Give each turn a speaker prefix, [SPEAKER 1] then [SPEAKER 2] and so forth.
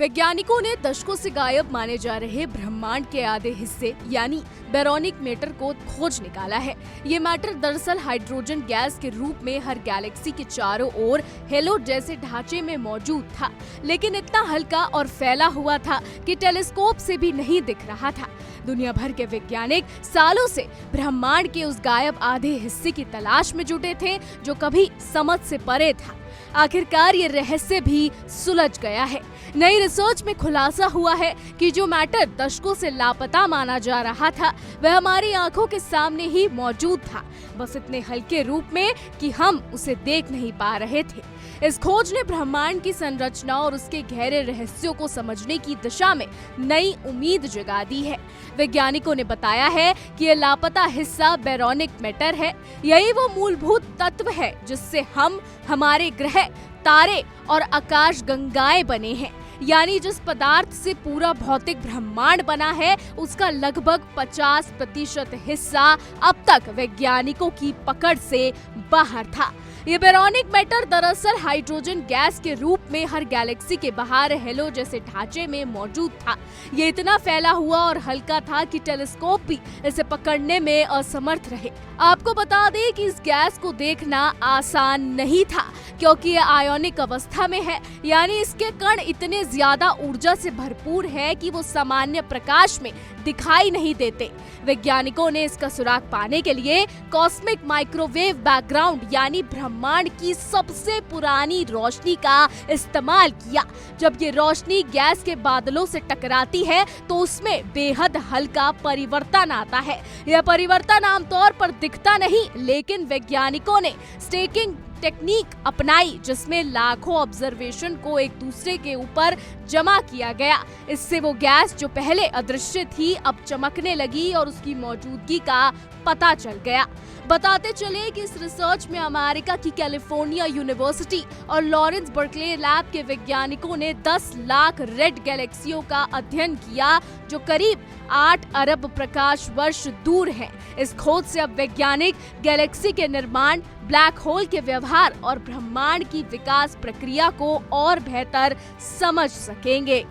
[SPEAKER 1] वैज्ञानिकों ने दशकों से गायब माने जा रहे ब्रह्मांड के आधे हिस्से यानी बेरोनिक मैटर को खोज निकाला है। ये मैटर दरअसल हाइड्रोजन गैस के रूप में हर गैलेक्सी के चारों ओर हेलो जैसे ढांचे में मौजूद था, लेकिन इतना हल्का और फैला हुआ था कि टेलीस्कोप से भी नहीं दिख रहा था। दुनिया भर के वैज्ञानिक सालों से ब्रह्मांड के उस गायब आधे हिस्से की तलाश में जुटे थे जो कभी समझ से परे था। आखिरकार ये रहस्य भी सुलझ गया है। नई रिसर्च में खुलासा हुआ है कि जो मैटर दशकों से लापता माना जा रहा था वह हमारी आंखों के सामने ही मौजूद था, बस इतने हल्के रूप में कि हम उसे देख नहीं पा रहे थे। इस खोज ने ब्रह्मांड की संरचना और उसके गहरे रहस्यों को समझने की दिशा में नई उम्मीद जगा दी है। वैज्ञानिकों ने बताया है कि ये लापता हिस्सा बेरोनिक मैटर है। यही वो मूलभूत तत्व है जिससे हम, हमारे ग्रह, तारे और आकाश गंगाएं बने हैं। यानी जिस पदार्थ से पूरा भौतिक ब्रह्मांड बना है उसका लगभग 50% हिस्सा अब तक वैज्ञानिकों की पकड़ से बाहर था। ये बेरोनिक मैटर दरअसल हाइड्रोजन गैस के रूप में हर गैलेक्सी के बाहर हेलो जैसे ढांचे में मौजूद था। ये इतना फैला हुआ और हल्का था कि टेलीस्कोप भी इसे पकड़ने में असमर्थ रहे। आपको बता दें कि इस गैस को देखना आसान नहीं था क्योंकि ये आयोनिक अवस्था में है, यानी इसके कण इतने ज्यादा ऊर्जा से भरपूर है कि वो सामान्य प्रकाश में दिखाई नहीं देते। वैज्ञानिकों ने इसका सुराग पाने के लिए कॉस्मिक माइक्रोवेव बैकग्राउंड यानी ब्रह्मांड की सबसे पुरानी रोशनी का इस्तेमाल किया। जब ये रोशनी गैस के बादलों से टकराती है तो उसमें बेहद हल्का परिवर्तन आता है। यह परिवर्तन आमतौर पर दिखता नहीं, लेकिन वैज्ञानिकों ने स्टेकिंग टेक्निक अपनाई जिसमें लाखों ऑब्जर्वेशन को एक दूसरे के ऊपर जमा किया गया। इससे वो गैस जो पहले अदृश्य थी अब चमकने लगी और उसकी मौजूदगी का पता चल गया। बताते चले कि इस रिसर्च में अमेरिका की कैलिफोर्निया यूनिवर्सिटी और लॉरेंस बर्कले लैब के वैज्ञानिकों ने 10 लाख रेड गैलेक्सियों का अध्ययन किया जो करीब 8 अरब प्रकाश वर्ष दूर हैं। इस खोज से अब वैज्ञानिक गैलेक्सी के निर्माण, ब्लैक होल के व्यवहार और ब्रह्मांड की विकास प्रक्रिया को और बेहतर समझ सकेंगे।